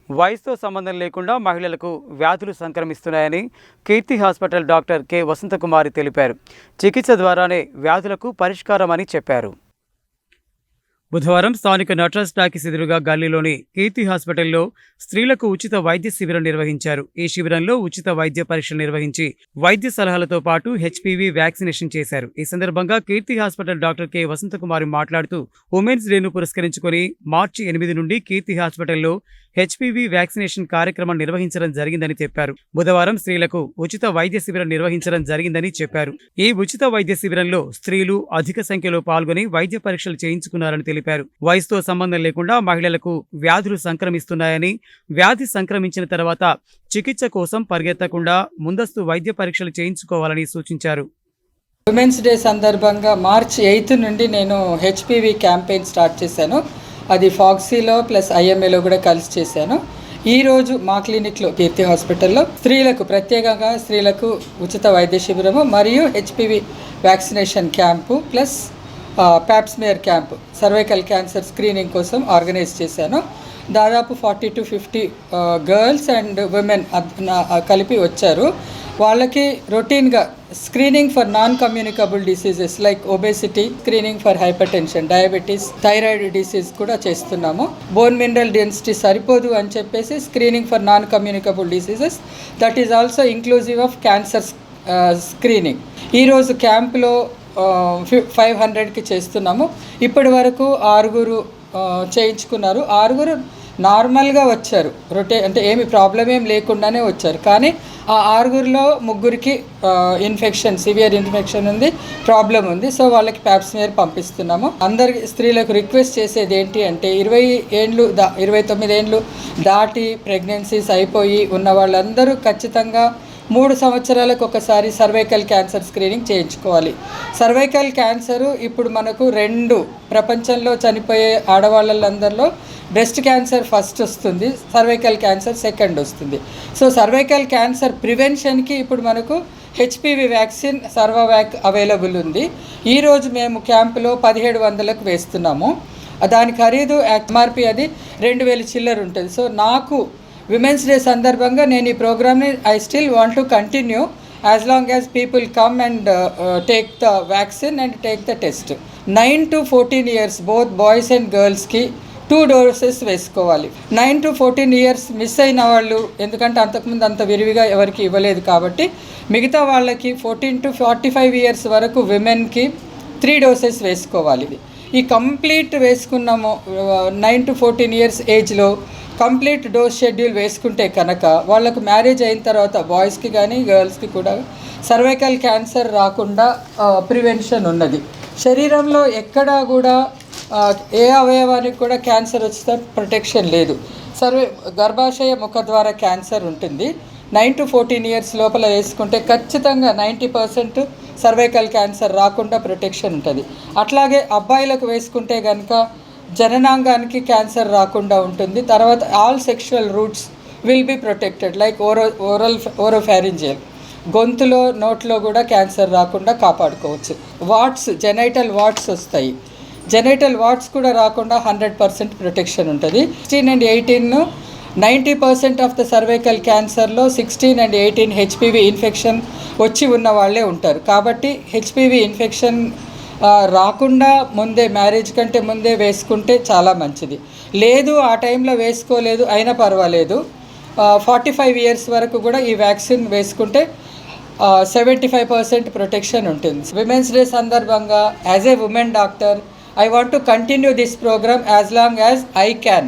వయసుతో సంబంధం లేకుండా మహిళలకు వ్యాధులు సంక్రమిస్తున్నాయని కీర్తి హాస్పిటల్ డాక్టర్ కె వసంతకుమారి తెలిపారు. చికిత్స ద్వారానే వ్యాధులకు పరిష్కారమని చెప్పారు. బుధవారం స్థానిక నటరాజ్ టాకీస్ ఎదురుగా గల్లీలోని కీర్తి హాస్పిటల్లో స్త్రీలకు ఉచిత వైద్య శిబిరం నిర్వహించారు. ఈ శిబిరంలో ఉచిత వైద్య పరీక్షలు నిర్వహించి వైద్య సలహాలతో పాటు హెచ్పివి వ్యాక్సినేషన్ చేశారు. ఈ సందర్భంగా కీర్తి హాస్పిటల్ డాక్టర్ కె వసంతకుమారి మాట్లాడుతూ ఉమెన్స్ డేను పురస్కరించుకొని మార్చి 8 నుండి కీర్తి హాస్పిటల్లో హెచ్పివి వ్యాక్సినేషన్ కార్యక్రమం నిర్వహించడం జరిగిందని చెప్పారు. బుధవారం స్త్రీలకు ఉచిత వైద్య శిబిరం నిర్వహించడం జరిగిందని చెప్పారు. ఈ ఉచిత వైద్య శిబిరంలో స్త్రీలు అధిక సంఖ్యలో పాల్గొని వైద్య పరీక్షలు చేయించుకున్నారని తెలిపారు. వయసుతో సంబంధం లేకుండా మహిళలకు వ్యాధులు సంక్రమిస్తున్నాయని, వ్యాధి సంక్రమించిన తర్వాత చికిత్స కోసం పరిగెత్తకుండా ముందస్తు వైద్య పరీక్షలు చేయించుకోవాలని సూచించారు. ఉమెన్స్ డే సందర్భంగా మార్చి 8 నుండి నేను హెచ్పివి క్యాంపెయిన్ స్టార్ట్ చేశాను. అది ఫాక్సీలో ప్లస్ ఐఎంఏలో కూడా కలిసి చేశాను. ఈరోజు మా క్లినిక్లో కీర్తి హాస్పిటల్లో ప్రత్యేకంగా స్త్రీలకు ఉచిత వైద్య శిబిరము మరియు HPV vaccination camp plus Pap smear camp cervical cancer screening కోసం ఆర్గనైజ్ చేశాను. దాదాపు 40 to 50 గర్ల్స్ అండ్ విమెన్ కలిపి వచ్చారు. వాళ్ళకి రొటీన్గా screening for non communicable diseases like obesity, screening for hyper tension, diabetes, thyroid disease కూడా చేస్తున్నాము. బోన్ మినరల్ డెన్సిటీ సరిపోదు అని చెప్పేసి screening for non communicable diseases, that is also inclusive of cancer screening. ఈరోజు క్యాంప్లో 500కి చేస్తున్నాము. ఇప్పటి వరకు 6 చేయించుకున్నారు. 6 నార్మల్గా వచ్చారు, అంటే ఏమి ప్రాబ్లం ఏం లేకుండానే వచ్చారు. కానీ ఆ 6లో 3కి సివియర్ ఇన్ఫెక్షన్ ఉంది, ప్రాబ్లం ఉంది. సో వాళ్ళకి ప్యాప్స్మియర్ పంపిస్తున్నాము. అందరికి స్త్రీలకు రిక్వెస్ట్ చేసేది ఏంటి అంటే 29 ఏళ్ళు దాటి ప్రెగ్నెన్సీస్ అయిపోయి ఉన్న వాళ్ళందరూ ఖచ్చితంగా 3 సంవత్సరాలకు ఒకసారి సర్వైకల్ క్యాన్సర్ స్క్రీనింగ్ చేయించుకోవాలి. సర్వైకల్ క్యాన్సరు ఇప్పుడు మనకు 2 ప్రపంచంలో చనిపోయే ఆడవాళ్ళందరిలో బ్రెస్ట్ క్యాన్సర్ ఫస్ట్ వస్తుంది, సర్వైకల్ క్యాన్సర్ సెకండ్ వస్తుంది. సో సర్వైకల్ క్యాన్సర్ ప్రివెన్షన్కి ఇప్పుడు మనకు హెచ్పివి వ్యాక్సిన్ సర్వవ్యాక్ అవైలబుల్ ఉంది. ఈరోజు మేము క్యాంపులో 1700కు వేస్తున్నాము. దాని ఖరీదు ఎంఆర్పి అది 2000 చిల్లర ఉంటుంది. సో నాకు విమెన్స్ డే సందర్భంగా నేను ఈ ప్రోగ్రామ్ని I still want to continue as long as people come and take the vaccine and take the test. 9 to 14 years both boys and గర్ల్స్కి 2 doses వేసుకోవాలి. 9 to 14 years మిస్ అయిన వాళ్ళు, ఎందుకంటే అంతకుముందు అంత విరివిగా ఎవరికి ఇవ్వలేదు కాబట్టి, మిగతా వాళ్ళకి 14 to 45 years వరకు విమెన్కి 3 doses వేసుకోవాలి. ఈ కంప్లీట్ వేసుకున్నాము 9 to 14 years ఏజ్లో కంప్లీట్ డోస్ షెడ్యూల్ వేసుకుంటే కనుక వాళ్ళకు మ్యారేజ్ అయిన తర్వాత బాయ్స్కి కానీ గర్ల్స్కి కూడా సర్వైకల్ క్యాన్సర్ రాకుండా ప్రివెన్షన్ ఉన్నది. శరీరంలో ఎక్కడా కూడా ఏ అవయవానికి కూడా క్యాన్సర్ వచ్చితే ప్రొటెక్షన్ లేదు. గర్భాశయ ముఖద్వార క్యాన్సర్ ఉంటుంది. 9 to 14 years లోపల వేసుకుంటే ఖచ్చితంగా 90% సర్వైకల్ క్యాన్సర్ రాకుండా ప్రొటెక్షన్ ఉంటుంది. అట్లాగే అబ్బాయిలకు వేసుకుంటే కనుక జననాంగానికి క్యాన్సర్ రాకుండా ఉంటుంది. తర్వాత all sexual routes will be protected like oropharyngeal, గొంతులో నోట్లో కూడా క్యాన్సర్ రాకుండా కాపాడుకోవచ్చు. జెనైటల్ వాట్స్ వస్తాయి, జెనైటల్ వాట్స్ కూడా రాకుండా 100% ప్రొటెక్షన్ ఉంటుంది. 16 and 18 90% ఆఫ్ ద సర్వైకల్ క్యాన్సర్లో 16 and 18 హెచ్పివి ఇన్ఫెక్షన్ వచ్చి ఉన్న వాళ్ళే ఉంటారు. కాబట్టి హెచ్పివి ఇన్ఫెక్షన్ రాకుండా ముందే, మ్యారేజ్ కంటే ముందే వేసుకుంటే చాలా మంచిది. లేదు ఆ టైంలో వేసుకోలేదు అయినా పర్వాలేదు, 45 years వరకు కూడా ఈ వ్యాక్సిన్ వేసుకుంటే 75% ప్రొటెక్షన్ ఉంటుంది. విమెన్స్ డే సందర్భంగా as a women doctor I want to continue this program as long as I can.